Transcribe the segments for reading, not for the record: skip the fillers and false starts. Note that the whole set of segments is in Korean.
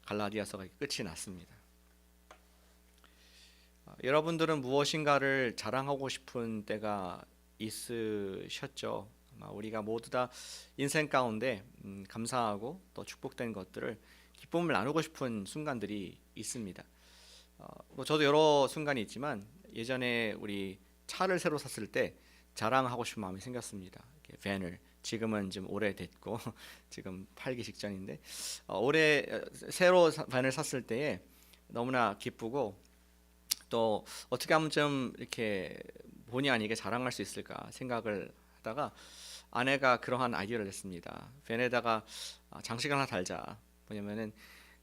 갈라디아서가 끝이 났습니다. 여러분들은 무엇인가를 자랑하고 싶은 때가 있으셨죠? 아마 우리가 모두 다 인생 가운데 감사하고 또 축복된 것들을 기쁨을 나누고 싶은 순간들이 있습니다. 뭐 저도 여러 순간이 있지만 예전에 우리 차를 새로 샀을 때 자랑하고 싶은 마음이 생겼습니다. 밴을 지금은 좀 오래됐고 지금 팔기 직전인데 올해 새로 밴을 샀을 때에 너무나 기쁘고 또 어떻게 하면 좀 이렇게 본의 아니게 자랑할 수 있을까 생각을 하다가 아내가 그러한 아이디어를 냈습니다. 밴에다가 장식을 하나 달자. 뭐냐면은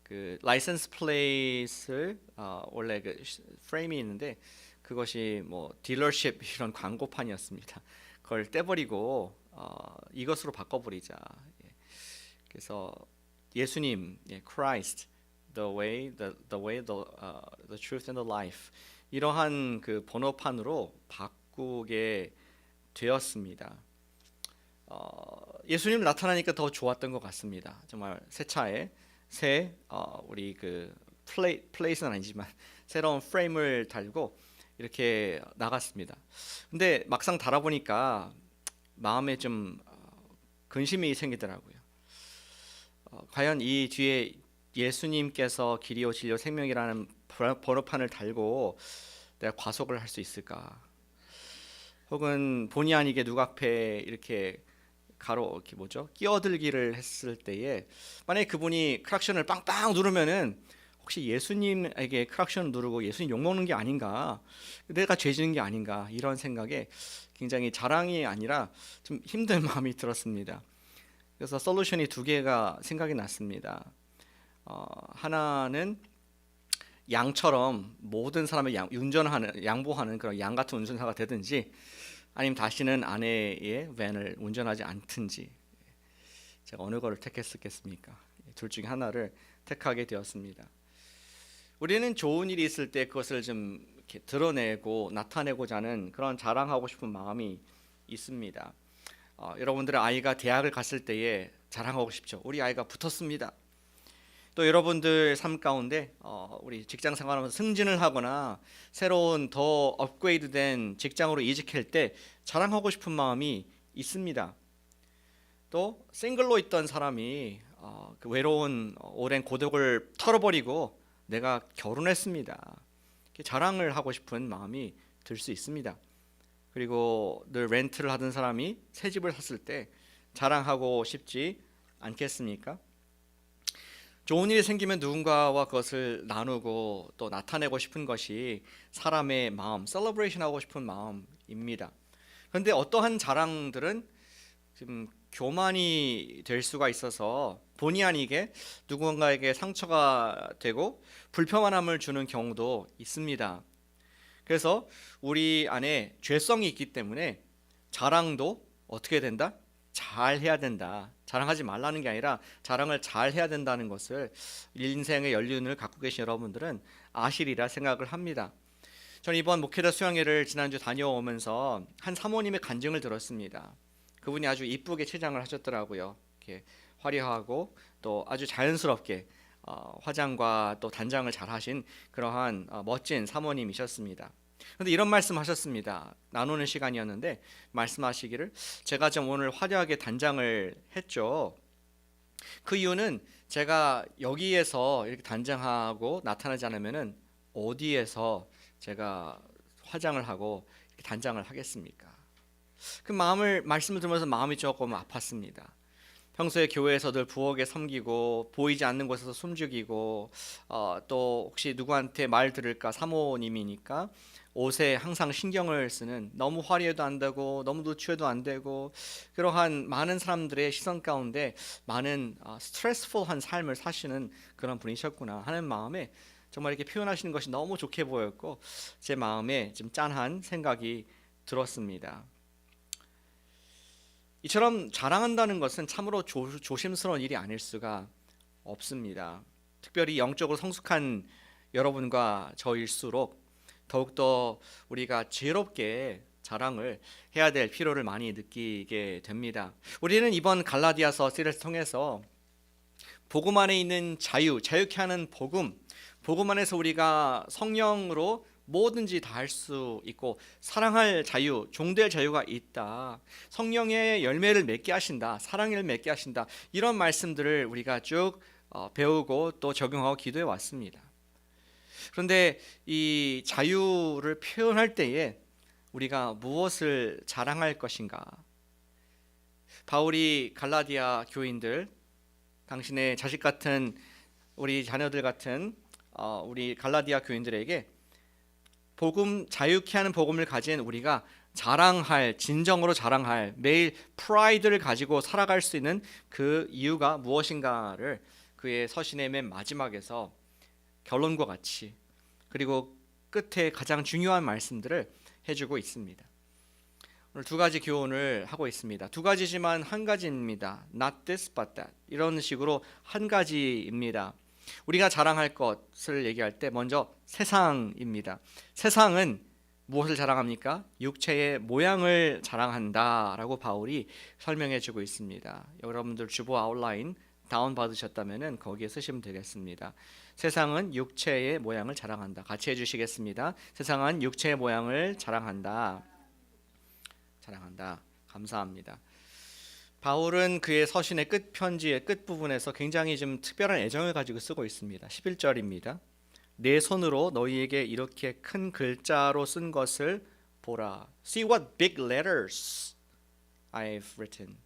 그 라이선스 플레이트를 원래 그 프레임이 있는데 그것이 뭐 딜러십 이런 광고판이었습니다. 그걸 떼버리고 이것으로 바꿔버리자. 예. 그래서 예수님, 예, Christ, the truth and the life 이러한 그 번호판으로 바꾸게 되었습니다. 예수님 나타나니까 더 좋았던 것 같습니다. 정말 새 차에 새 우리 그 플레이트는 아니지만 새로운 프레임을 달고 이렇게 나갔습니다. 근데 막상 달아보니까 마음에 좀 근심이 생기더라고요. 과연 이 뒤에 예수님께서 길이요 진리요 생명이라는 번호판을 달고 내가 과속을 할 수 있을까? 혹은 본의 아니게 눈앞에 이렇게 이렇게 뭐죠? 끼어들기를 했을 때에 만약에 그분이 크락션을 빵빵 누르면은 혹시 예수님에게 크락션을 누르고 예수님 욕먹는 게 아닌가, 내가 죄 지는 게 아닌가 이런 생각에 굉장히 자랑이 아니라 좀 힘든 마음이 들었습니다. 그래서 솔루션이 두 개가 생각이 났습니다. 하나는 양처럼 모든 사람의 양보하는 그런 양 같은 운전사가 되든지 아니면 다시는 아내의 밴을 운전하지 않든지 제가 어느 거를 택했겠습니까? 둘 중에 하나를 택하게 되었습니다. 우리는 좋은 일이 있을 때 그것을 좀 이렇게 드러내고 나타내고자 하는 그런 자랑하고 싶은 마음이 있습니다. 여러분들의 아이가 대학을 갔을 때에 자랑하고 싶죠. 우리 아이가 붙었습니다. 또 여러분들 삶 가운데 우리 직장 생활하면서 승진을 하거나 새로운 더 업그레이드된 직장으로 이직할 때 자랑하고 싶은 마음이 있습니다. 또 싱글로 있던 사람이 그 외로운 오랜 고독을 털어버리고 내가 결혼했습니다. 자랑을 하고 싶은 마음이 들 수 있습니다. 그리고 늘 렌트를 하던 사람이 새 집을 샀을 때 자랑하고 싶지 않겠습니까? 좋은 일이 생기면 누군가와 그것을 나누고 또 나타내고 싶은 것이 사람의 마음, 셀러브레이션 하고 싶은 마음입니다. 그런데 어떠한 자랑들은 지금 교만이 될 수가 있어서 본의 아니게 누군가에게 상처가 되고 불편함을 주는 경우도 있습니다. 그래서 우리 안에 죄성이 있기 때문에 자랑도 어떻게 된다? 잘 해야 된다. 자랑하지 말라는 게 아니라 자랑을 잘 해야 된다는 것을 인생의 연륜을 갖고 계신 여러분들은 아시리라 생각을 합니다. 저는 이번 목회자 수양회를 지난주 다녀오면서 한 사모님의 간증을 들었습니다. 그분이 아주 이쁘게 치장을 하셨더라고요. 이렇게 화려하고 또 아주 자연스럽게 화장과 또 단장을 잘 하신 그러한 멋진 사모님이셨습니다. 그런데 이런 말씀하셨습니다. 나누는 시간이었는데 말씀하시기를 제가 좀 오늘 화려하게 단장을 했죠. 그 이유는 제가 여기에서 이렇게 단장하고 나타나지 않으면은 어디에서 제가 화장을 하고 이렇게 단장을 하겠습니까? 그 말씀을 들으면서 마음이 조금 아팠습니다. 평소에 교회에서 늘 부엌에 섬기고 보이지 않는 곳에서 숨죽이고 또 혹시 누구한테 말 들을까 사모님이니까 옷에 항상 신경을 쓰는 너무 화려해도 안 되고 너무 누추해도 안 되고 그러한 많은 사람들의 시선 가운데 많은 스트레스풀한 삶을 사시는 그런 분이셨구나 하는 마음에 정말 이렇게 표현하시는 것이 너무 좋게 보였고 제 마음에 좀 짠한 생각이 들었습니다. 이처럼 자랑한다는 것은 참으로 조심스러운 일이 아닐 수가 없습니다. 특별히 영적으로 성숙한 여러분과 저일수록 더욱더 우리가 지혜롭게 자랑을 해야 될 필요를 많이 느끼게 됩니다. 우리는 이번 갈라디아서 시리즈를 통해서 복음 안에 있는 자유케 하는 복음 안에서 우리가 성령으로 뭐든지 다 할 수 있고 사랑할 자유, 종될 자유가 있다. 성령의 열매를 맺게 하신다. 사랑을 맺게 하신다. 이런 말씀들을 우리가 쭉 배우고 또 적용하고 기도해 왔습니다. 그런데 이 자유를 표현할 때에 우리가 무엇을 자랑할 것인가? 바울이 갈라디아 교인들, 당신의 자식 같은 우리 자녀들 같은 우리 갈라디아 교인들에게 복음, 자유케 하는 복음을 가진 우리가 자랑할, 진정으로 자랑할, 매일 프라이드를 가지고 살아갈 수 있는 그 이유가 무엇인가를 그의 서신의 맨 마지막에서 결론과 같이 그리고 끝에 가장 중요한 말씀들을 해주고 있습니다. 오늘 두 가지 교훈을 하고 있습니다. 두 가지지만 한 가지입니다. Not this but that. 이런 식으로 한 가지입니다. 우리가 자랑할 것을 얘기할 때 먼저 세상입니다. 세상은 무엇을 자랑합니까? 육체의 모양을 자랑한다라고 바울이 설명해 주고 있습니다. 여러분들 주보 아웃라인 다운 받으셨다면 거기에 쓰시면 되겠습니다. 세상은 육체의 모양을 자랑한다. 같이 해주시겠습니다. 세상은 육체의 모양을 자랑한다. 감사합니다. 바울은 그의 서신의 끝 편지의 끝 부분에서 굉장히 좀 특별한 애정을 가지고 쓰고 있습니다. 11절입니다. 내 손으로 너희에게 이렇게 큰 글자로 쓴 것을 보라. See what big letters I've written.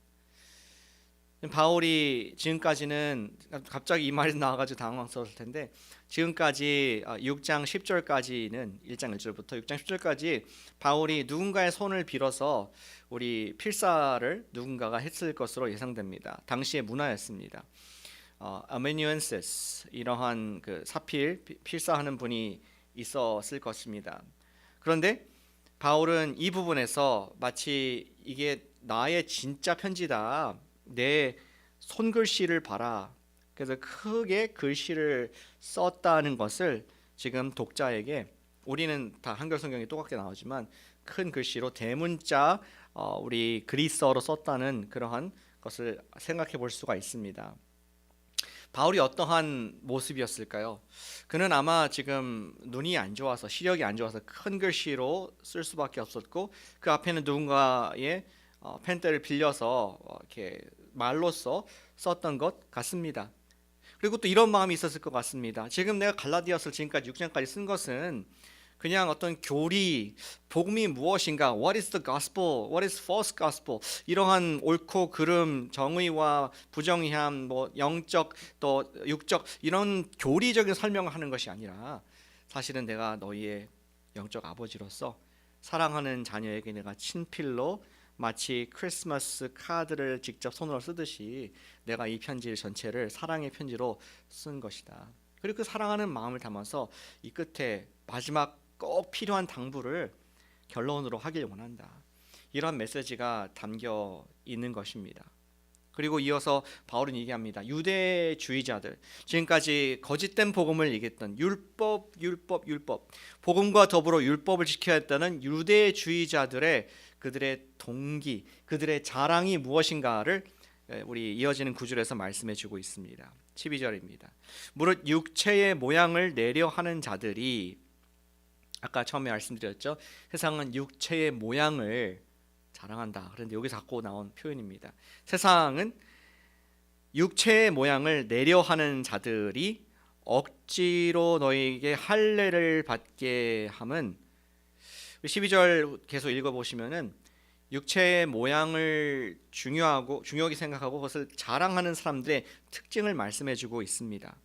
바울이 지금까지는 갑자기 이 말이 나와가지고 당황스러웠을 텐데 지금까지 6장 10절까지는 1장 1절부터 6장 10절까지 바울이 누군가의 손을 빌어서 우리 필사를 누군가가 했을 것으로 예상됩니다. 당시의 문화였습니다. 아메니언세스 이러한 그 사필 필사하는 분이 있었을 것입니다. 그런데 바울은 이 부분에서 마치 이게 나의 진짜 편지다. 내 손글씨를 봐라. 그래서 크게 글씨를 썼다는 것을 지금 독자에게 우리는 다 한글 성경이 똑같게 나오지만 큰 글씨로 대문자 우리 그리스어로 썼다는 그러한 것을 생각해 볼 수가 있습니다. 바울이 어떠한 모습이었을까요? 그는 아마 지금 눈이 안 좋아서 시력이 안 좋아서 큰 글씨로 쓸 수밖에 없었고 그 앞에는 누군가의 펜대를 빌려서 이렇게 말로써 썼던 것 같습니다. 그리고 또 이런 마음이 있었을 것 같습니다. 지금 내가 갈라디아서 지금까지 6장까지 쓴 것은 그냥 어떤 교리, 복음이 무엇인가, what is the gospel, what is false gospel, 이러한 옳고 그름, 정의와 부정의함, 뭐 영적 또 육적 이런 교리적인 설명을 하는 것이 아니라 사실은 내가 너희의 영적 아버지로서 사랑하는 자녀에게 내가 친필로 마치 크리스마스 카드를 직접 손으로 쓰듯이 내가 이 편지 전체를 사랑의 편지로 쓴 것이다. 그리고 그 사랑하는 마음을 담아서 이 끝에 마지막 꼭 필요한 당부를 결론으로 하길 원한다. 이런 메시지가 담겨 있는 것입니다. 그리고 이어서 바울은 얘기합니다. 유대주의자들, 지금까지 거짓된 복음을 얘기했던 율법, 복음과 더불어 율법을 지켜야 했다는 유대주의자들의 그들의 동기, 그들의 자랑이 무엇인가를 우리 이어지는 구절에서 말씀해 주고 있습니다. 12절입니다. 무릇 육체의 모양을 내려 하는 자들이, 아까 처음에 말씀드렸죠. 세상은 육체의 모양을 자랑한다. 그런데 여기서 갖고 나온 표현입니다. 세상은 육체의 모양을 내려 하는 자들이 억지로 너희에게 할례를 받게 함은, 12절 계속 읽어보시면은 육체의 모양을 중요하게 생각하고 그것을 자랑하는 사람들의 특징을 말씀해주고 있습니다.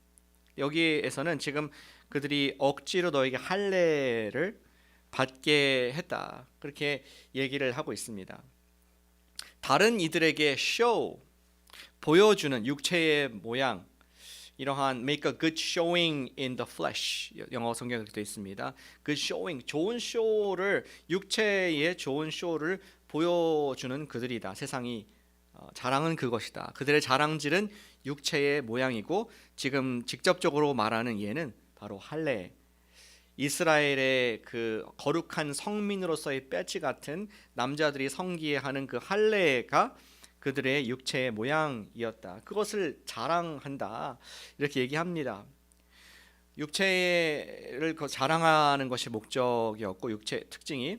여기에서는 지금 그들이 억지로 너에게 할례를 받게 했다, 그렇게 얘기를 하고 있습니다. 다른 이들에게 보여주는 육체의 모양, 이러한 make a good showing in the flesh, 영어 성경에 그렇게 되어 있습니다. good showing, 좋은 쇼를, 육체의 좋은 쇼를 보여주는 그들이다. 세상이 자랑은 그것이다. 그들의 자랑질은 육체의 모양이고, 지금 직접적으로 말하는 예는 바로 할례, 이스라엘의 그 거룩한 성민으로서의 배지 같은 남자들이 성기에 하는 그 할례가 그들의 육체의 모양이었다. 그것을 자랑한다. 이렇게 얘기합니다. 육체를 자랑하는 것이 목적이었고 육체 특징이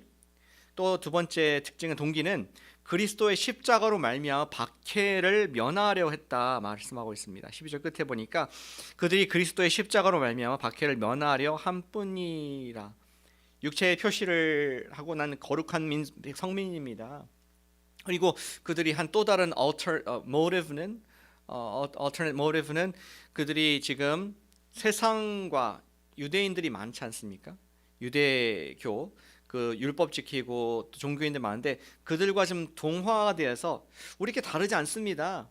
또 두 번째 특징은 동기는 그리스도의 십자가로 말미암아 박해를 면하려 했다 말씀하고 있습니다. 12절 끝에 보니까 그들이 그리스도의 십자가로 말미암아 박해를 면하려 함뿐이라. 육체의 표시를 하고 난 거룩한 성민입니다. 그리고 그들이 한 또 다른 alternate motive는 그들이 지금 세상과 유대인들이 많지 않습니까? 유대교 그 율법 지키고 또 종교인들 많은데 그들과 좀 동화되어서 우리 이렇게 다르지 않습니다.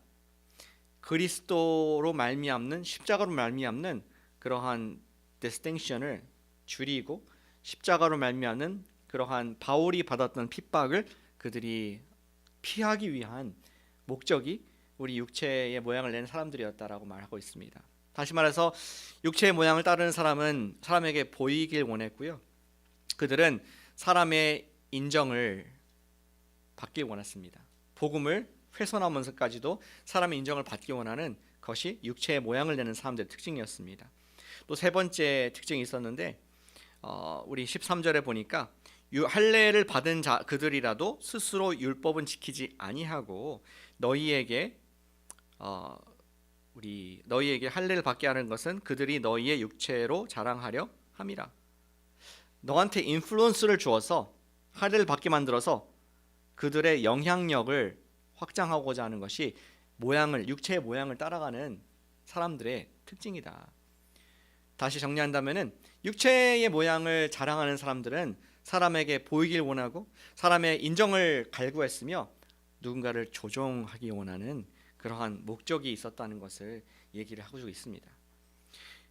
그리스도로 말미암는 십자가로 말미암는 그러한 distinction을 줄이고 십자가로 말미암는 그러한 바울이 받았던 핍박을 그들이 피하기 위한 목적이 우리 육체의 모양을 내는 사람들이었다라고 말하고 있습니다. 다시 말해서 육체의 모양을 따르는 사람은 사람에게 보이길 원했고요. 그들은 사람의 인정을 받길 원했습니다. 복음을 훼손하면서까지도 사람의 인정을 받기 원하는 것이 육체의 모양을 내는 사람들의 특징이었습니다. 또 세 번째 특징이 있었는데 우리 13절에 보니까 할례를 받은 그들이라도 스스로 율법은 지키지 아니하고 너희에게 할례를 받게 하는 것은 그들이 너희의 육체로 자랑하려 함이라. 너한테 인플루언스를 주어서 할례를 받게 만들어서 그들의 영향력을 확장하고자 하는 것이 육체의 모양을 따라가는 사람들의 특징이다. 다시 정리한다면은 육체의 모양을 자랑하는 사람들은 사람에게 보이길 원하고 사람의 인정을 갈구했으며 누군가를 조종하기 원하는 그러한 목적이 있었다는 것을 얘기를 하고 있습니다.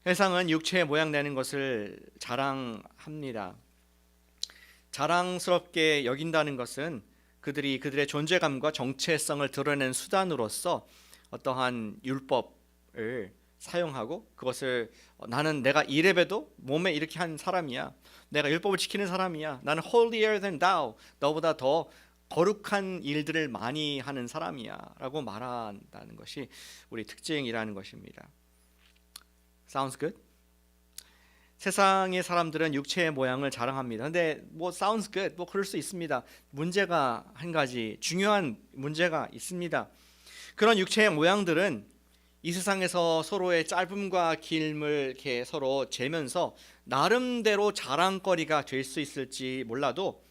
세상은 육체의 모양 내는 것을 자랑합니다. 자랑스럽게 여긴다는 것은 그들의 존재감과 정체성을 드러내는 수단으로서 어떠한 율법을 사용하고 그것을 나는 내가 이래봬도 몸에 이렇게 한 사람이야. 내가 율법을 지키는 사람이야. 나는 holier than thou. 너보다 더 거룩한 일들을 많이 하는 사람이야 라고 말한다는 것이 우리 특징이라는 것입니다. Sounds good? 세상의 사람들은 육체의 모양을 자랑합니다. 근데 sounds good, 그럴 수 있습니다. 문제가 한 가지 중요한 문제가 있습니다. 그런 육체의 모양들은 이 세상에서 서로의 짧음과 길음을 이렇게 서로 재면서 나름대로 자랑거리가 될 수 있을지 몰라도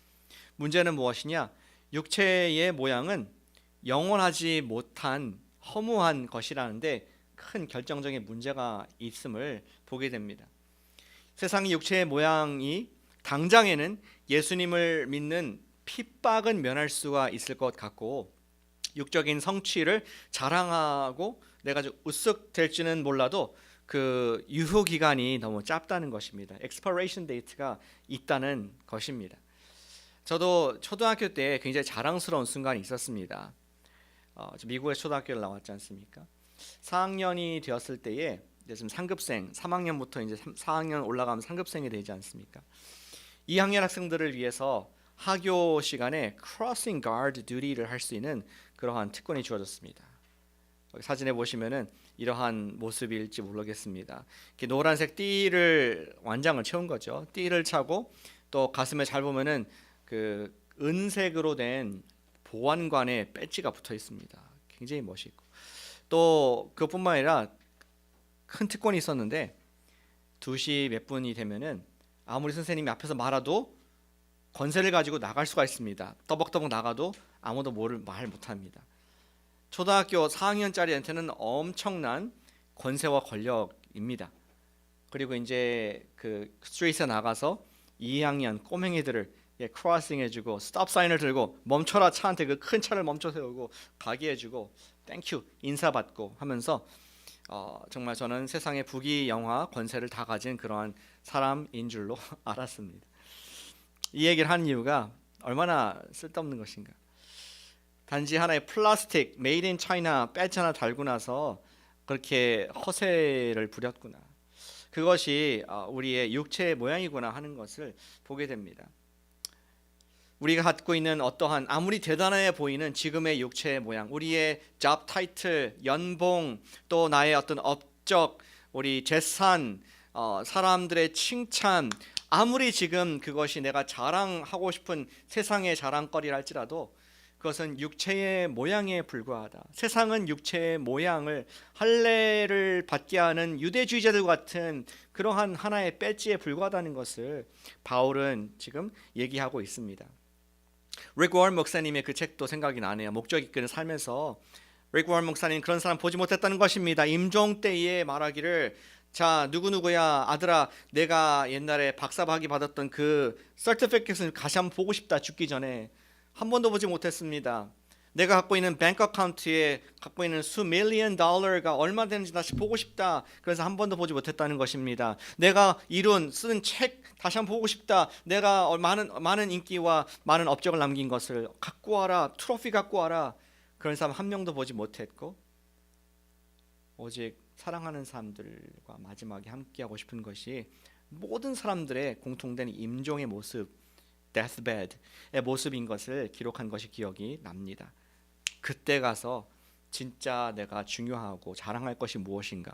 문제는 무엇이냐? 육체의 모양은 영원하지 못한 허무한 것이라는데 큰 결정적인 문제가 있음을 보게 됩니다. 세상의 육체의 모양이 당장에는 예수님을 믿는 핍박은 면할 수가 있을 것 같고 육적인 성취를 자랑하고 내가 좀 우쓱 될지는 몰라도 그 유효 기간이 너무 짧다는 것입니다. expiration date가 있다는 것입니다. 저도 초등학교 때 굉장히 자랑스러운 순간이 있었습니다. 미국의 초등학교를 나왔지 않습니까? 4학년이 되었을 때에 이제 지금 상급생, 3학년부터 이제 4학년 올라가면 상급생이 되지 않습니까? 2학년 학생들을 위해서 하교 시간에 crossing guard duty를 할 수 있는 그러한 특권이 주어졌습니다. 사진에 보시면은 이러한 모습일지 모르겠습니다. 이렇게 노란색 띠를 완장을 채운 거죠. 띠를 차고 또 가슴에 잘 보면은 그 은색으로 된 보안관의 배지가 붙어 있습니다. 굉장히 멋있고 또 그뿐만 아니라 큰 특권이 있었는데 2시 몇 분이 되면은 아무리 선생님이 앞에서 말아도 권세를 가지고 나갈 수가 있습니다. 떠벅떠벅 나가도 아무도 말 못합니다. 초등학교 4학년짜리한테는 엄청난 권세와 권력입니다. 그리고 이제 그 스트리트에 나가서 2학년 꼬맹이들을 크로싱 해주고 스톱 사인을 들고 멈춰라 차한테 그 큰 차를 멈춰 세우고 가게 해주고 땡큐 인사받고 하면서 정말 저는 세상의 부귀 영화 권세를 다 가진 그러한 사람인 줄로 알았습니다. 이 얘기를 한 이유가 얼마나 쓸데없는 것인가. 단지 하나의 플라스틱 메이드 인 차이나 배지 하나 달고 나서 그렇게 허세를 부렸구나. 그것이 우리의 육체의 모양이구나 하는 것을 보게 됩니다. 우리가 갖고 있는 어떠한 아무리 대단해 보이는 지금의 육체의 모양, 우리의 잡 타이틀, 연봉, 또 나의 어떤 업적, 우리 재산, 사람들의 칭찬, 아무리 지금 그것이 내가 자랑하고 싶은 세상의 자랑거리라 할지라도 그것은 육체의 모양에 불과하다. 세상은 육체의 모양을 할례를 받게 하는 유대주의자들 같은 그러한 하나의 배지에 불과하다는 것을 바울은 지금 얘기하고 있습니다. 릭 워런 목사님의 그 책도 생각이 나네요. 목적 이끄는 삶에서 릭 워런 목사님 그런 사람 보지 못했다는 것입니다. 임종 때에 말하기를 자 누구누구야 아들아 내가 옛날에 박사학위 받았던 그 서티피케이트를 다시 한번 보고 싶다. 죽기 전에 한 번도 보지 못했습니다. 내가 갖고 있는 뱅크 어카운트에 갖고 있는 수 밀리언 달러가 얼마 되는지 다시 보고 싶다. 그래서 한 번도 보지 못했다는 것입니다. 내가 쓴 책 다시 한번 보고 싶다. 내가 많은 인기와 많은 업적을 남긴 것을 갖고 와라. 트로피 갖고 와라. 그런 사람 한 명도 보지 못했고 오직 사랑하는 사람들과 마지막에 함께하고 싶은 것이 모든 사람들의 공통된 임종의 모습, deathbed의 모습인 것을 기록한 것이 기억이 납니다. 그때 가서 진짜 내가 중요하고 자랑할 것이 무엇인가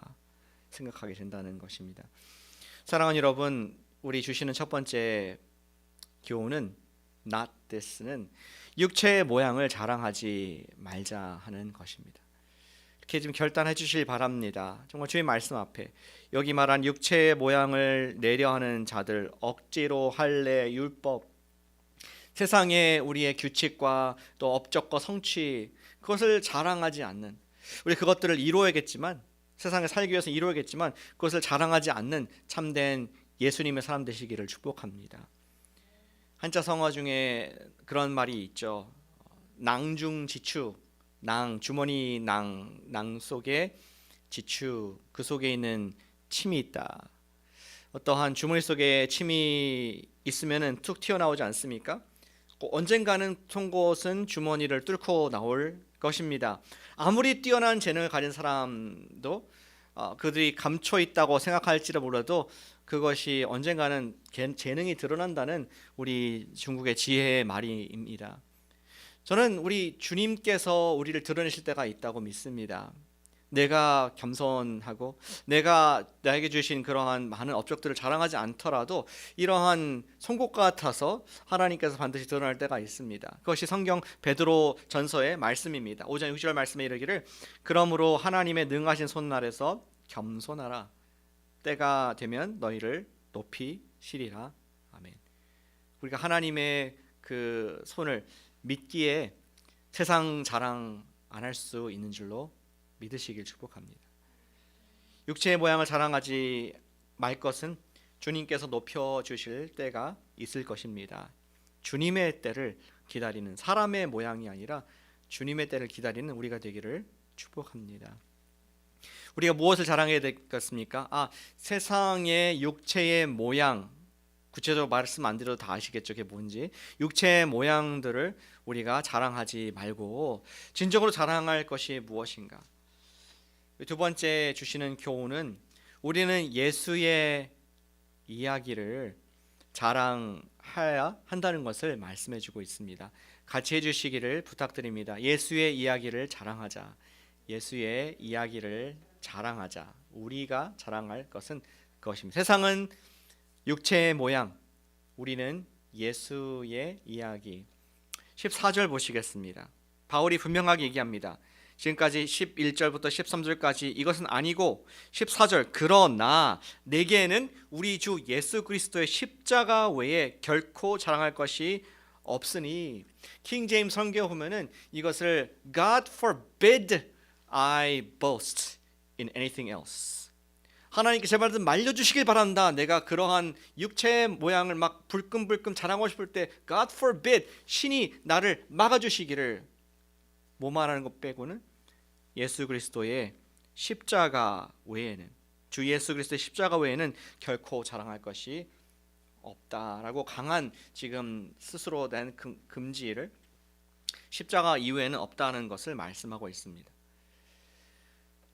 생각하게 된다는 것입니다. 사랑하는 여러분, 우리 주시는 첫 번째 교훈은 not this는 육체의 모양을 자랑하지 말자 하는 것입니다. 이렇게 좀 결단해 주실 바랍니다. 정말 주의 말씀 앞에 여기 말한 육체의 모양을 내려하는 자들, 억지로 할례, 율법, 세상의 우리의 규칙과 또 업적과 성취, 그것을 자랑하지 않는, 우리 그것들을 이루어야겠지만 세상에 살기 위해서 이루어야겠지만 그것을 자랑하지 않는 참된 예수님의 사람 되시기를 축복합니다. 한자 성어 중에 그런 말이 있죠. 낭중지추, 주머니 낭 속에 지추, 그 속에 있는 침이 있다. 어떠한 주머니 속에 침이 있으면은 툭 튀어나오지 않습니까? 언젠가는 송곳은 주머니를 뚫고 나올 것입니다. 아무리 뛰어난 재능을 가진 사람도 그들이 감춰 있다고 생각할지도 몰라도 그것이 언젠가는 재능이 드러난다는 우리 중국의 지혜의 말입니다. 저는 우리 주님께서 우리를 드러내실 때가 있다고 믿습니다. 내가 겸손하고 내가 나에게 주신 그러한 많은 업적들을 자랑하지 않더라도 이러한 송곳 같아서 하나님께서 반드시 드러날 때가 있습니다. 그것이 성경 베드로 전서의 말씀입니다. 5장 6절 말씀에 이르기를 그러므로 하나님의 능하신 손 아래서 겸손하라. 때가 되면 너희를 높이시리라. 아멘. 우리가 하나님의 그 손을 믿기에 세상 자랑 안 할 수 있는 줄로 믿으시길 축복합니다. 육체의 모양을 자랑하지 말 것은 주님께서 높여주실 때가 있을 것입니다. 주님의 때를 기다리는 사람의 모양이 아니라 주님의 때를 기다리는 우리가 되기를 축복합니다. 우리가 무엇을 자랑해야 되겠습니까? 세상의 육체의 모양, 구체적으로 말씀 안 드려도 다 아시겠죠? 그게 뭔지. 육체의 모양들을 우리가 자랑하지 말고 진정으로 자랑할 것이 무엇인가? 두 번째 주시는 교훈은 우리는 예수의 이야기를 자랑해야 한다는 것을 말씀해 주고 있습니다. 같이 해주시기를 부탁드립니다. 예수의 이야기를 자랑하자. 예수의 이야기를 자랑하자. 우리가 자랑할 것은 그것입니다. 세상은 육체의 모양, 우리는 예수의 이야기. 14절 보시겠습니다. 바울이 분명하게 얘기합니다. 지금까지 11절부터 13절까지 이것은 아니고 14절 그러나 내게는 우리 주 예수 그리스도의 십자가 외에 결코 자랑할 것이 없으니 킹 제임스 성경 보면은 이것을 God forbid I boast in anything else. 하나님께 제발 좀 말려주시길 바란다. 내가 그러한 육체의 모양을 막 불끈불끈 자랑하고 싶을 때 God forbid 신이 나를 막아주시기를. 뭐 말하는 것 빼고는 예수 그리스도의 십자가 외에는 주 예수 그리스도의 십자가 외에는 결코 자랑할 것이 없다라고 강한 지금 스스로 낸 금지를 십자가 이후에는 없다는 것을 말씀하고 있습니다.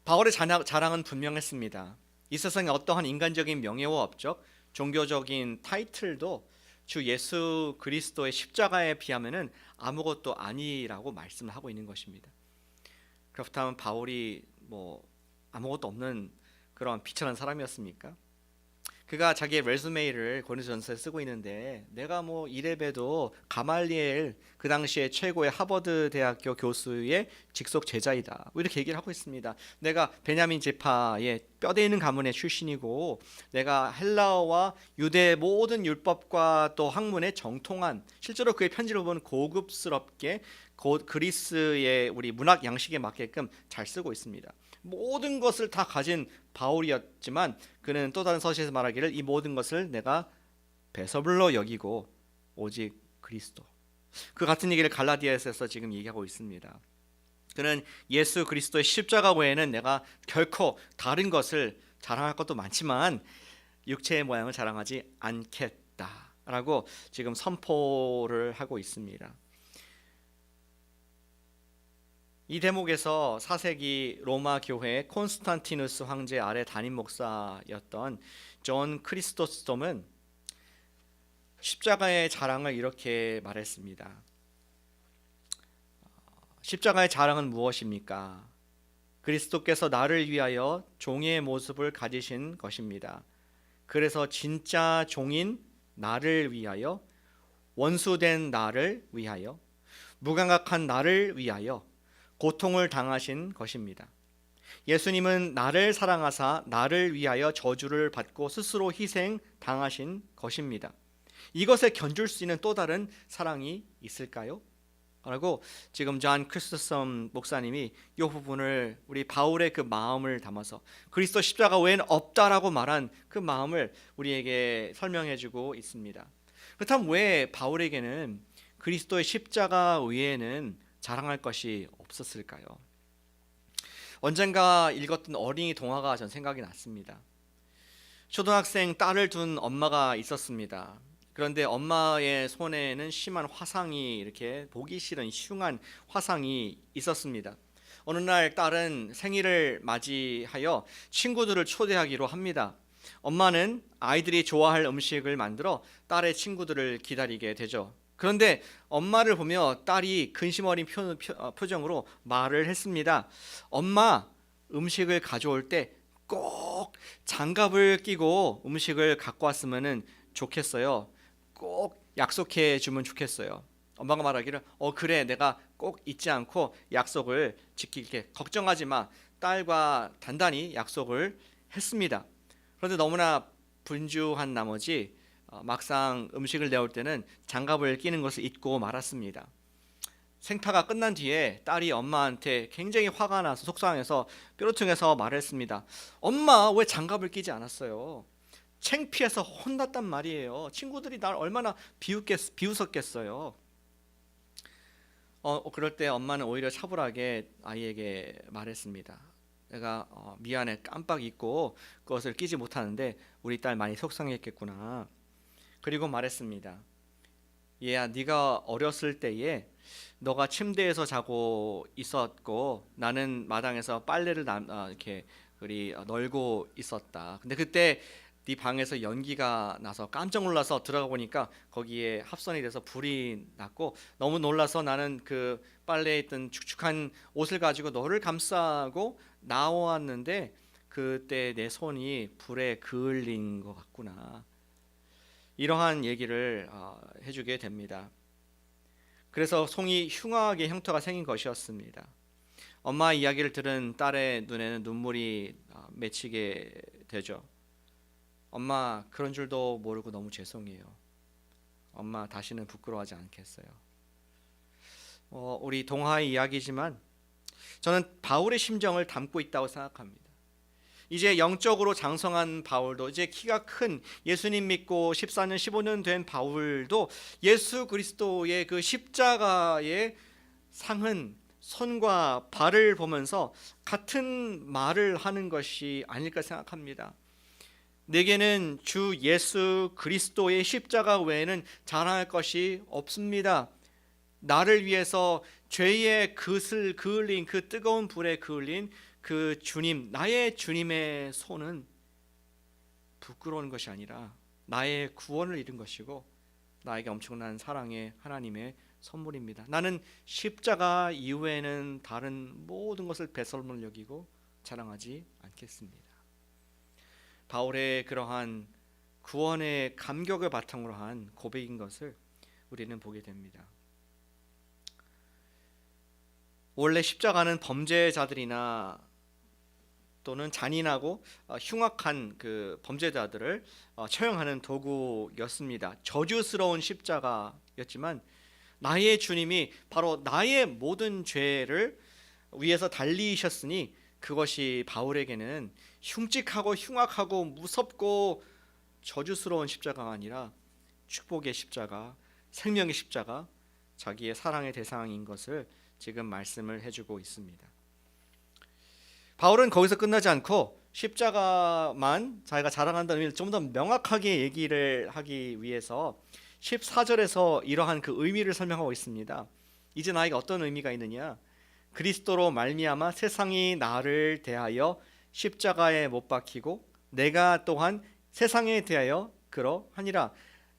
바울의 자랑은 분명했습니다. 이 세상에 어떠한 인간적인 명예와 업적, 종교적인 타이틀도 주 예수 그리스도의 십자가에 비하면은 아무것도 아니라고 말씀을 하고 있는 것입니다. 그렇다면 바울이 뭐 아무것도 없는 그런 비천한 사람이었습니까? 그가 자기의 레sume를 고린도전서에 쓰고 있는데 내가 뭐 이레베도 가말리엘 그 당시에 최고의 하버드 대학교 교수의 직속 제자이다 뭐 이렇게 얘기를 하고 있습니다. 내가 베냐민 지파의 뼈대 있는 가문의 출신이고 내가 헬라어와 유대 모든 율법과 또 학문에 정통한, 실제로 그의 편지를 보면 고급스럽게 그리스의 우리 문학 양식에 맞게끔 잘 쓰고 있습니다. 모든 것을 다 가진 바울이었지만 그는 또 다른 서시에서 말하기를 이 모든 것을 내가 배설물로 여기고 오직 그리스도. 그 같은 얘기를 갈라디아서에서 지금 얘기하고 있습니다. 그는 예수 그리스도의 십자가 외에는 내가 결코 다른 것을 자랑할 것도 많지만 육체의 모양을 자랑하지 않겠다라고 지금 선포를 하고 있습니다. 이 대목에서 4세기 로마 교회 콘스탄티누스 황제 아래 담임 목사였던 존 크리스토스톰은 십자가의 자랑을 이렇게 말했습니다. 십자가의 자랑은 무엇입니까? 그리스도께서 나를 위하여 종의 모습을 가지신 것입니다. 그래서 진짜 종인 나를 위하여, 원수된 나를 위하여, 무감각한 나를 위하여 고통을 당하신 것입니다. 예수님은 나를 사랑하사 나를 위하여 저주를 받고 스스로 희생 당하신 것입니다. 이것에 견줄 수 있는 또 다른 사랑이 있을까요? 라고 지금 존 크리스토썸 목사님이 이 부분을 우리 바울의 그 마음을 담아서 그리스도 십자가 외에는 없다라고 말한 그 마음을 우리에게 설명해 주고 있습니다. 그렇다면 왜 바울에게는 그리스도의 십자가 외에는 자랑할 것이 없었을까요? 언젠가 읽었던 어린이 동화가 전 생각이 났습니다. 초등학생 딸을 둔 엄마가 있었습니다. 그런데 엄마의 손에는 심한 화상이, 이렇게 보기 싫은 흉한 화상이 있었습니다. 어느 날 딸은 생일을 맞이하여 친구들을 초대하기로 합니다. 엄마는 아이들이 좋아할 음식을 만들어 딸의 친구들을 기다리게 되죠. 그런데 엄마를 보며 딸이 근심 어린 표정으로 말을 했습니다. 엄마, 음식을 가져올 때 꼭 장갑을 끼고 음식을 갖고 왔으면 좋겠어요. 꼭 약속해 주면 좋겠어요. 엄마가 말하기를 그래, 내가 꼭 잊지 않고 약속을 지킬게. 걱정하지 마. 딸과 단단히 약속을 했습니다. 그런데 너무나 분주한 나머지 막상 음식을 내올 때는 장갑을 끼는 것을 잊고 말았습니다. 생파가 끝난 뒤에 딸이 엄마한테 굉장히 화가 나서 속상해서 뾰루퉁해서 말했습니다. 엄마, 왜 장갑을 끼지 않았어요? 창피해서 혼났단 말이에요. 친구들이 날 얼마나 비웃었겠어요. 그럴 때 엄마는 오히려 차분하게 아이에게 말했습니다. 내가 미안해, 깜빡 잊고 그것을 끼지 못하는데 우리 딸 많이 속상했겠구나. 그리고 말했습니다. 얘야, 네가 어렸을 때에 너가 침대에서 자고 있었고 나는 마당에서 빨래를 이렇게 널고 있었다. 근데 그때 네 방에서 연기가 나서 깜짝 놀라서 들어가 보니까 거기에 합선이 돼서 불이 났고 너무 놀라서 나는 그 빨래에 있던 축축한 옷을 가지고 너를 감싸고 나왔는데 그때 내 손이 불에 그을린 것 같구나. 이러한 얘기를 해주게 됩니다. 그래서 송이 흉하게 형태가 생긴 것이었습니다. 엄마 이야기를 들은 딸의 눈에는 눈물이 맺히게 되죠. 엄마, 그런 줄도 모르고 너무 죄송해요. 엄마, 다시는 부끄러워하지 않겠어요. 우리 동화의 이야기지만 저는 바울의 심정을 담고 있다고 생각합니다. 이제 영적으로 장성한 바울도, 이제 키가 큰 예수님 믿고 14년 15년 된 바울도 예수 그리스도의 그 십자가의 상은 손과 발을 보면서 같은 말을 하는 것이 아닐까 생각합니다. 내게는 주 예수 그리스도의 십자가 외에는 자랑할 것이 없습니다. 나를 위해서 죄의 그슬 그을린, 그 뜨거운 불에 그을린 그 주님, 나의 주님의 손은 부끄러운 것이 아니라 나의 구원을 이룬 것이고 나에게 엄청난 사랑의 하나님의 선물입니다. 나는 십자가 이후에는 다른 모든 것을 배설물 여기고 자랑하지 않겠습니다. 바울의 그러한 구원의 감격을 바탕으로 한 고백인 것을 우리는 보게 됩니다. 원래 십자가는 범죄자들이나 또는 잔인하고 흉악한 그 범죄자들을 처형하는 도구였습니다. 저주스러운 십자가였지만 나의 주님이 바로 나의 모든 죄를 위해서 달리셨으니 그것이 바울에게는 흉측하고 흉악하고 무섭고 저주스러운 십자가가 아니라 축복의 십자가, 생명의 십자가, 자기의 사랑의 대상인 것을 지금 말씀을 해주고 있습니다. 바울은 거기서 끝나지 않고 십자가만 자기가 자랑한다는 의미를 좀 더 명확하게 얘기를 하기 위해서 14절에서 이러한 그 의미를 설명하고 있습니다. 이제 나에게 어떤 의미가 있느냐? 그리스도로 말미암아 세상이 나를 대하여 십자가에 못 박히고 내가 또한 세상에 대하여 그러하니라.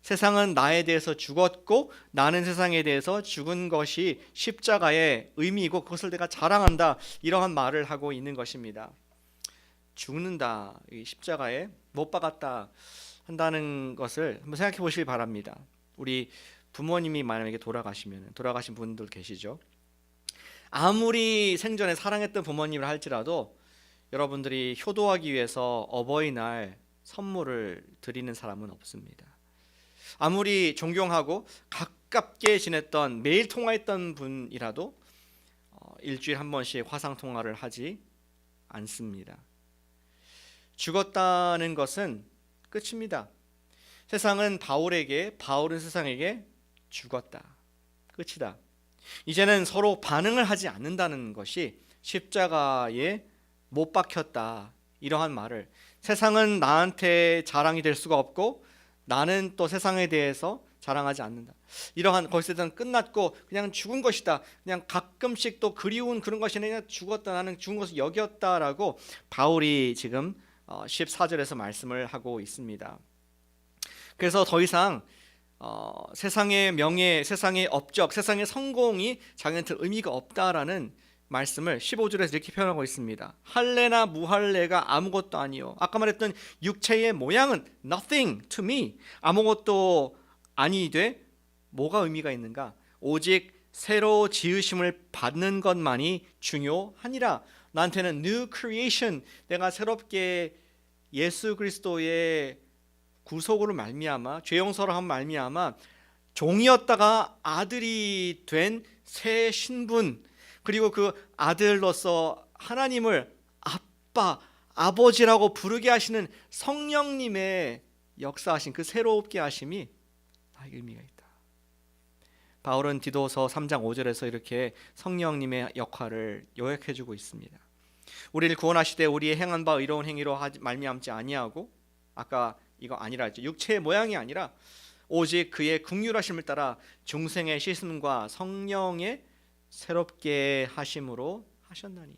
세상은 나에 대해서 죽었고 나는 세상에 대해서 죽은 것이 십자가의 의미이고 그것을 내가 자랑한다, 이러한 말을 하고 있는 것입니다. 죽는다, 이 십자가에 못 박았다 한다는 것을 한번 생각해 보시기 바랍니다. 우리 부모님이 만약에 돌아가신 분들 계시죠? 아무리 생전에 사랑했던 부모님을 할지라도 여러분들이 효도하기 위해서 어버이날 선물을 드리는 사람은 없습니다. 아무리 존경하고 가깝게 지냈던, 매일 통화했던 분이라도 일주일에 한 번씩 화상 통화를 하지 않습니다. 죽었다는 것은 끝입니다. 세상은 바울은 세상에게 죽었다, 끝이다. 이제는 서로 반응을 하지 않는다는 것이 십자가에 못 박혔다, 이러한 말을, 세상은 나한테 자랑이 될 수가 없고 나는 또 세상에 대해서 자랑하지 않는다, 이러한, 거기서 끝났고 그냥 죽은 것이다, 그냥 가끔씩 또 그리운 그런 것이 아니라 죽었다, 나는 죽은 것을 여겼다라고 바울이 지금 14절에서 말씀을 하고 있습니다. 그래서 더 이상 세상의 명예, 세상의 업적, 세상의 성공이 자기한테 의미가 없다라는 말씀을 15절에서 이렇게 표현하고 있습니다. 할례나 무할례가 아무것도 아니요, 아까 말했던 육체의 모양은 nothing to me, 아무것도 아니되 뭐가 의미가 있는가? 오직 새로 지으심을 받는 것만이 중요하니라. 나한테는 new creation, 내가 새롭게 예수 그리스도의 구속으로 말미암아, 죄 용서를 한 말미암아 종이었다가 아들이 된 새 신분, 그리고 그 아들로서 하나님을 아빠, 아버지라고 부르게 하시는 성령님의 역사하신 그 새롭게 하심이 나에게 의미가 있다. 바울은 디도서 3장 5절에서 이렇게 성령님의 역할을 요약해주고 있습니다. 우리를 구원하시되 우리의 행한 바 의로운 행위로 말미암지 아니하고, 아까 이거 아니라 했죠. 육체의 모양이 아니라 오직 그의 긍휼하심을 따라 중생의 씻음과 성령의 새롭게 하심으로 하셨나니.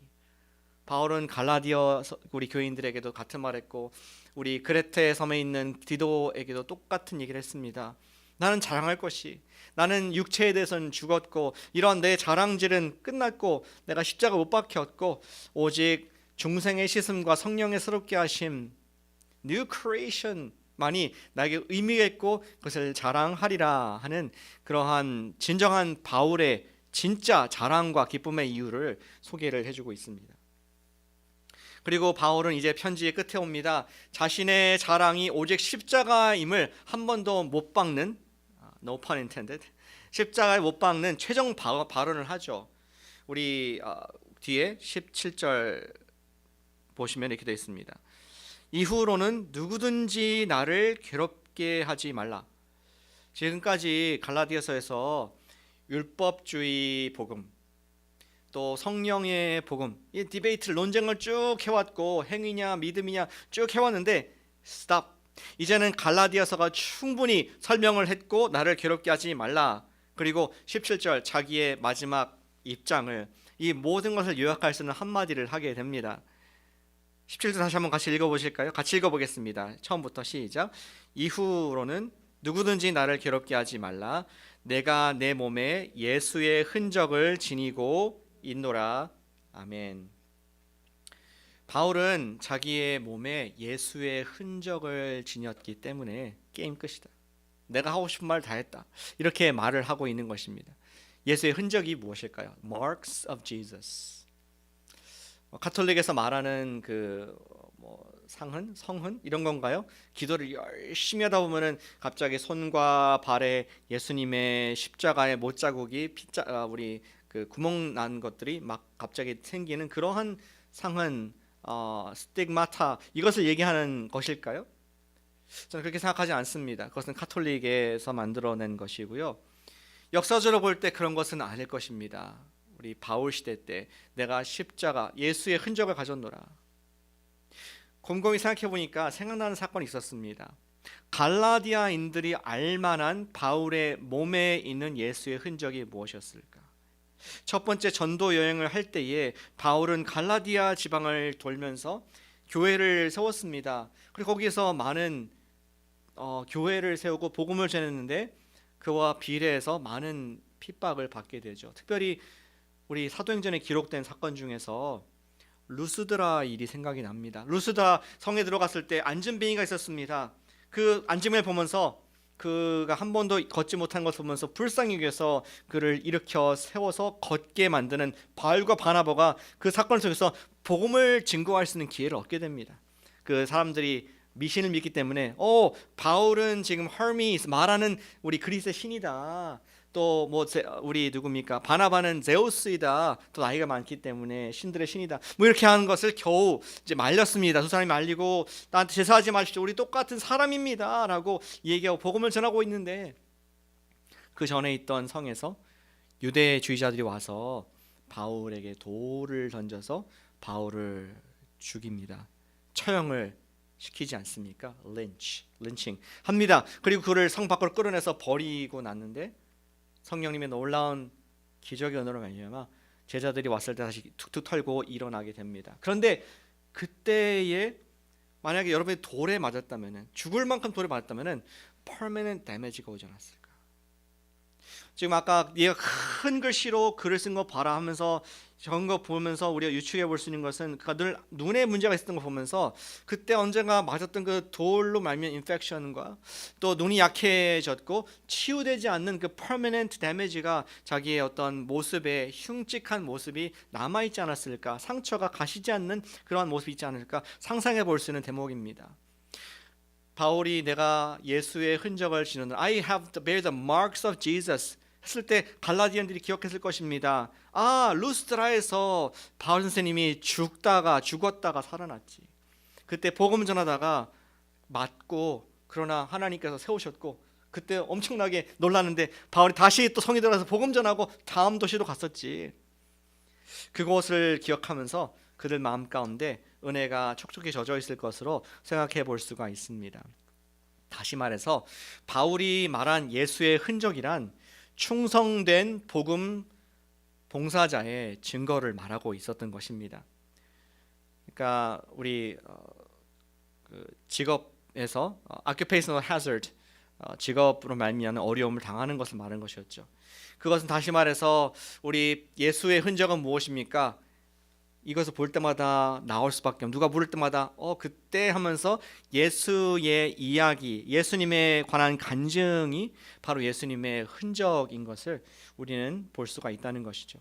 바울은 갈라디아 우리 교인들에게도 같은 말했고 우리 그레테 섬에 있는 디도에게도 똑같은 얘기를 했습니다. 나는 자랑할 것이, 나는 육체에 대해서는 죽었고 이런 내 자랑질은 끝났고 내가 십자가 못 박혔고 오직 중생의 씻음과 성령의 새롭게 하심, New Creation만이 나에게 의미가 있고 그것을 자랑하리라 하는 그러한 진정한 바울의 진짜 자랑과 기쁨의 이유를 소개를 해주고 있습니다. 그리고 바울은 이제 편지의 끝에 옵니다. 자신의 자랑이 오직 십자가임을 한 번도 못 박는, no pun intended, 십자가에 못 박는 최종 발언을 하죠. 우리 뒤에 17절 보시면 이렇게 되어 있습니다. 이후로는 누구든지 나를 괴롭게 하지 말라. 지금까지 갈라디아서에서 율법주의 복음, 또 성령의 복음, 이 디베이트를, 논쟁을 쭉 해왔고 행위냐 믿음이냐 쭉 해왔는데 stop. 이제는 갈라디아서가 충분히 설명을 했고 나를 괴롭게 하지 말라. 그리고 17절 자기의 마지막 입장을, 이 모든 것을 요약할 수 있는 한마디를 하게 됩니다. 17절 다시 한번 같이 읽어보실까요? 같이 읽어보겠습니다. 처음부터 시작. 이후로는 누구든지 나를 괴롭게 하지 말라. 내가 내 몸에 예수의 흔적을 지니고 있노라. 아멘. 바울은 자기의 몸에 예수의 흔적을 지녔기 때문에 게임 끝이다. 내가 하고 싶은 말 다 했다. 이렇게 말을 하고 있는 것입니다. 예수의 흔적이 무엇일까요? Marks of Jesus. 카톨릭에서 말하는 상흔, 성흔 이런 건가요? 기도를 열심히 하다 보면은 갑자기 손과 발에 예수님의 십자가의 못자국이 우리 그 구멍 난 것들이 막 갑자기 생기는 그러한 상흔, 스tigmata 이것을 얘기하는 것일까요? 저는 그렇게 생각하지 않습니다. 그것은 카톨릭에서 만들어낸 것이고요. 역사적으로 볼 때 그런 것은 아닐 것입니다. 우리 바울 시대 때 내가 십자가 예수의 흔적을 가졌노라. 곰곰이 생각해 보니까 생각나는 사건이 있었습니다. 갈라디아인들이 알만한 바울의 몸에 있는 예수의 흔적이 무엇이었을까? 첫 번째 전도 여행을 할 때에 바울은 갈라디아 지방을 돌면서 교회를 세웠습니다. 그리고 거기에서 많은 교회를 세우고 복음을 전했는데 그와 비례해서 많은 핍박을 받게 되죠. 특별히 우리 사도행전에 기록된 사건 중에서 루스드라 일이 생각이 납니다. 루스드라 성에 들어갔을 때 앉은뱅이가 있었습니다. 그 앉음을 보면서 그가 한 번도 걷지 못한 것을 보면서 불쌍히 여겨서 그를 일으켜 세워서 걷게 만드는 바울과 바나바가 그 사건 속에서 복음을 증거할 수 있는 기회를 얻게 됩니다. 그 사람들이 미신을 믿기 때문에 바울은 지금 허미스 말하는 우리 그리스의 신이다. 또 우리 누굽니까? 바나바는 제우스이다. 또 나이가 많기 때문에 신들의 신이다. 이렇게 하는 것을 겨우 이제 말렸습니다. 두 사람이 말리고 나한테 제사하지 마십시오. 우리 똑같은 사람입니다라고 얘기하고 복음을 전하고 있는데 그 전에 있던 성에서 유대주의자들이 와서 바울에게 돌을 던져서 바울을 죽입니다. 처형을 시키지 않습니까? 린칭 합니다. 그리고 그를 성 밖으로 끌어내서 버리고 났는데 성령님의 놀라운 기적의 은혜로 말미암아 제자들이 왔을 때 다시 툭툭 털고 일어나게 됩니다. 그런데 그때에 만약에 여러분이 돌에 맞았다면은 죽을 만큼 돌에 맞았다면은 permanent damage가 오지 않았을까? 지금 아까 얘가 큰 글씨로 글을 쓴 거 봐라 하면서 적은 거 보면서 우리가 유추해 볼 수 있는 것은 그가 늘 눈에 문제가 있었던 거 보면서 그때 언젠가 맞았던 그 돌로 말미암은 인펙션과 또 눈이 약해졌고 치유되지 않는 그 permanent damage가 자기의 어떤 모습에 흉측한 모습이 남아있지 않았을까, 상처가 가시지 않는 그러한 모습이 있지 않을까 상상해 볼 수 있는 대목입니다. 바울이 내가 예수의 흔적을 지는 I have to bear the marks of Jesus 했을 때 갈라디아인들이 기억했을 것입니다. 루스드라에서 바울 선생님이 죽었다가 살아났지. 그때 복음 전하다가 맞고 그러나 하나님께서 세우셨고 그때 엄청나게 놀랐는데 바울이 다시 또 성에 들어가서 복음 전하고 다음 도시로 갔었지. 그것을 기억하면서 그들 마음 가운데 은혜가 촉촉히 젖어 있을 것으로 생각해 볼 수가 있습니다. 다시 말해서 바울이 말한 예수의 흔적이란 충성된 복음 봉사자의 증거를 말하고 있었던 것입니다. 그러니까 우리 직업에서 occupational hazard 직업으로 말미암은 어려움을 당하는 것을 말하는 것이었죠. 그것은 다시 말해서 우리 예수의 흔적은 무엇입니까? 이것을 볼 때마다 나올 수밖에 없는, 누가 물을 때마다 그때 하면서 예수의 이야기, 예수님에 관한 간증이 바로 예수님의 흔적인 것을 우리는 볼 수가 있다는 것이죠.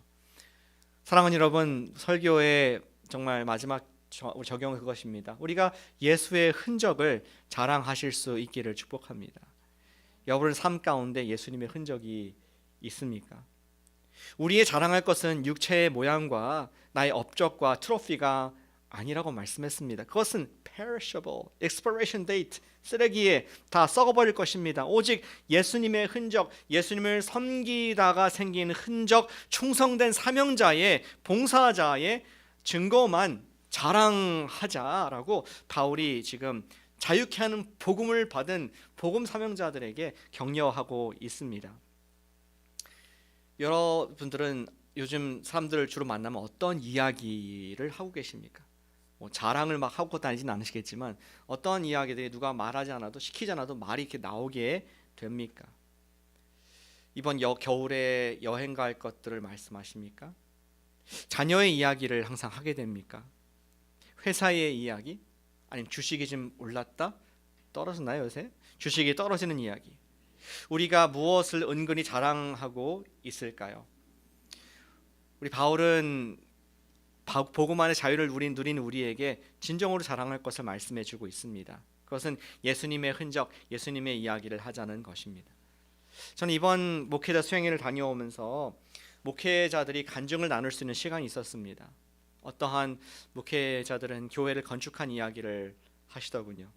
사랑하는 여러분, 설교의 정말 마지막 적용은 그것입니다. 우리가 예수의 흔적을 자랑하실 수 있기를 축복합니다. 여러분 삶 가운데 예수님의 흔적이 있습니까? 우리의 자랑할 것은 육체의 모양과 나의 업적과 트로피가 아니라고 말씀했습니다. 그것은 perishable, expiration date, 쓰레기에 다 썩어버릴 것입니다. 오직 예수님의 흔적, 예수님을 섬기다가 생긴 흔적, 충성된 사명자의 봉사자의 증거만 자랑하자라고 바울이 지금 자유케 하는 복음을 받은 복음 사명자들에게 격려하고 있습니다. 여러분들은 요즘 사람들을 주로 만나면 어떤 이야기를 하고 계십니까? 자랑을 막 하고 다니진 않으시겠지만 어떤 이야기들이 누가 말하지 않아도 시키지 않아도 말이 이렇게 나오게 됩니까? 이번 겨울에 여행 갈 것들을 말씀하십니까? 자녀의 이야기를 항상 하게 됩니까? 회사의 이야기? 아니면 주식이 좀 올랐다? 떨어졌나요 요새? 주식이 떨어지는 이야기. 우리가 무엇을 은근히 자랑하고 있을까요? 우리 바울은 복음 안의 자유를 누린 우리에게 진정으로 자랑할 것을 말씀해 주고 있습니다. 그것은 예수님의 흔적, 예수님의 이야기를 하자는 것입니다. 저는 이번 목회자 수행회를 다녀오면서 목회자들이 간증을 나눌 수 있는 시간이 있었습니다. 어떠한 목회자들은 교회를 건축한 이야기를 하시더군요.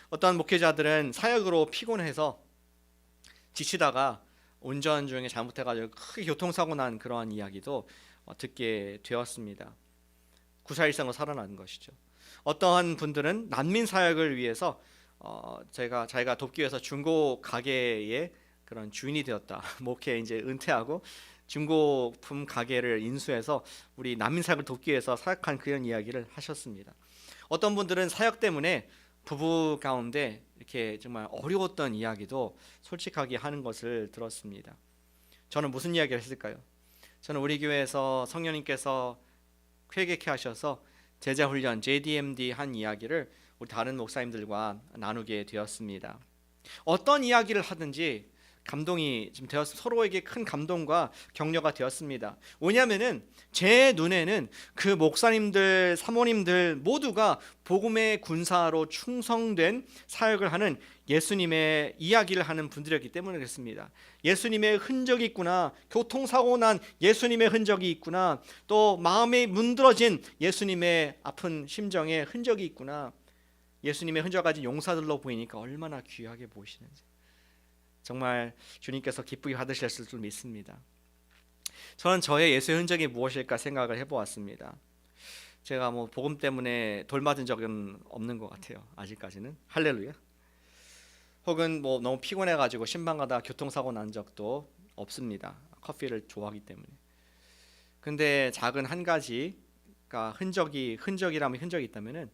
어떠한 목회자들은 사역으로 피곤해서 지치다가 운전 중에 잘못해가지고 크게 교통사고 난 그러한 이야기도 듣게 되었습니다. 구사일상으로 살아난 것이죠. 어떠한 분들은 난민 사역을 위해서 자기가 돕기 위해서 중고 가게의 그런 주인이 되었다. 목회 이제 은퇴하고 중고품 가게를 인수해서 우리 난민 사역을 돕기 위해서 사역한 그런 이야기를 하셨습니다. 어떤 분들은 사역 때문에 부부 가운데 이렇게 정말 어려웠던 이야기도 솔직하게 하는 것을 들었습니다. 저는 무슨 이야기를 했을까요? 저는 우리 교회에서 성령님께서 회개케 하셔서 제자훈련 JDMD 한 이야기를 우리 다른 목사님들과 나누게 되었습니다. 어떤 이야기를 하든지 감동이 좀 서로에게 큰 감동과 격려가 되었습니다. 왜냐하면은 제 눈에는 그 목사님들, 사모님들 모두가 복음의 군사로 충성된 사역을 하는 예수님의 이야기를 하는 분들이었기 때문에 그렇습니다. 예수님의 흔적이 있구나, 교통사고 난 예수님의 흔적이 있구나, 또 마음이 문드러진 예수님의 아픈 심정의 흔적이 있구나. 예수님의 흔적 가진 용사들로 보이니까 얼마나 귀하게 보이시는지 정말 주님께서 기쁘게 받으셨을 줄 믿습니다. 저는 저의 예수의 흔적이 무엇일까 생각을 해보았습니다. 제가 복음 때문에 돌 맞은 적은 없는 것 같아요. 아직까지는. 할렐루야. 혹은 너무 피곤해가지고 신방 가다가 교통사고 난 적도 없습니다. 커피를 좋아하기 때문에. 근데 작은 한 가지가 흔적이라면 흔적이 있다면은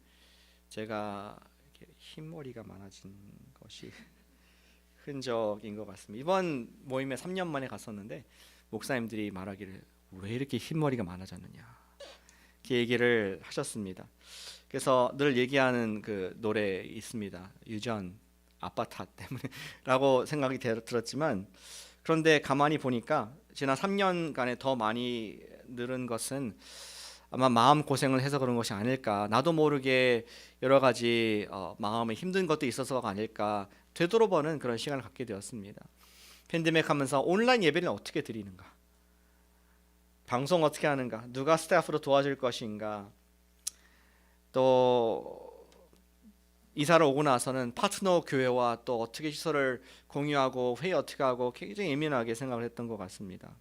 제가 이렇게 흰머리가 많아진 것이 흔적인 것 같습니다. 이번 모임에 3년 만에 갔었는데 목사님들이 말하기를 왜 이렇게 흰머리가 많아졌느냐 이렇게 얘기를 하셨습니다. 그래서 늘 얘기하는 그 노래 있습니다. 유전 아빠 탓 때문에 라고 생각이 들었지만, 그런데 가만히 보니까 지난 3년간에 더 많이 늘은 것은 아마 마음 고생을 해서 그런 것이 아닐까, 나도 모르게 여러 가지 마음에 힘든 것도 있어서가 아닐까 되돌아보는 그런 시간을 갖게 되었습니다. 팬데믹 하면서 온라인 예배는 어떻게 드리는가, 방송 어떻게 하는가, 누가 스태프로 도와줄 것인가, 또 이사를 오고 나서는 파트너 교회와 또 어떻게 시설을 공유하고 회의 어떻게 하고 굉장히 예민하게 생각을 했던 것 같습니다.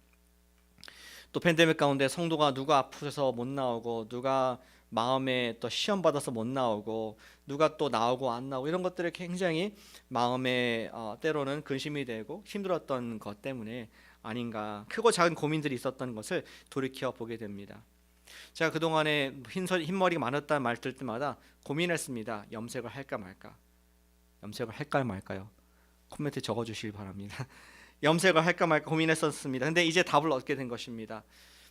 또 팬데믹 가운데 성도가 누가 아프셔서 못 나오고, 누가 마음에 또 시험 받아서 못 나오고, 누가 또 나오고 안 나오고, 이런 것들이 굉장히 마음에 때로는 근심이 되고 힘들었던 것 때문에 아닌가, 크고 작은 고민들이 있었던 것을 돌이켜 보게 됩니다. 제가 그동안에 흰머리가 많았다는 말 들 때마다 고민했습니다. 염색을 할까 말까. 염색을 할까요 말까요? 코멘트 적어주시기 바랍니다. 염색을 할까 말까 고민했었습니다. 근데 이제 답을 얻게 된 것입니다.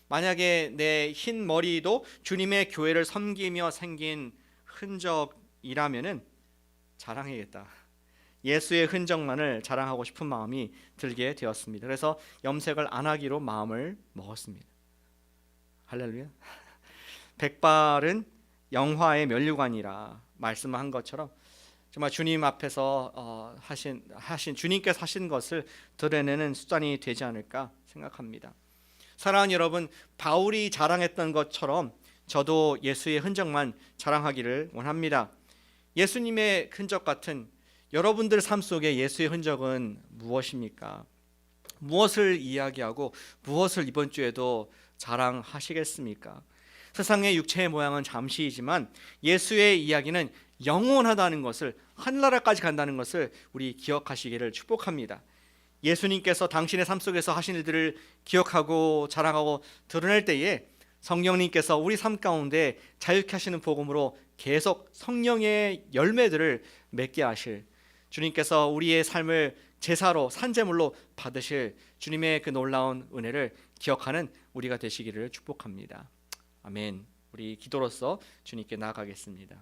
만약에 내 흰 머리도 주님의 교회를 섬기며 생긴 흔적이라면은 자랑해야겠다. 예수의 흔적만을 자랑하고 싶은 마음이 들게 되었습니다. 그래서 염색을 안 하기로 마음을 먹었습니다. 할렐루야. 백발은 영화의 면류관이라 말씀한 것처럼 정말 주님 앞에서 하신 주님께서 하신 것을 드러내는 수단이 되지 않을까 생각합니다. 사랑하는 여러분, 바울이 자랑했던 것처럼 저도 예수의 흔적만 자랑하기를 원합니다. 예수님의 흔적 같은 여러분들 삶 속에 예수의 흔적은 무엇입니까? 무엇을 이야기하고 무엇을 이번 주에도 자랑하시겠습니까? 세상의 육체의 모양은 잠시이지만 예수의 이야기는 영원하다는 것을, 하늘나라까지 간다는 것을 우리 기억하시기를 축복합니다. 예수님께서 당신의 삶 속에서 하신 일들을 기억하고 자랑하고 드러낼 때에 성령님께서 우리 삶 가운데 자유케 하시는 복음으로 계속 성령의 열매들을 맺게 하실, 주님께서 우리의 삶을 제사로 산제물로 받으실 주님의 그 놀라운 은혜를 기억하는 우리가 되시기를 축복합니다. 아멘. 우리 기도로서 주님께 나아가겠습니다.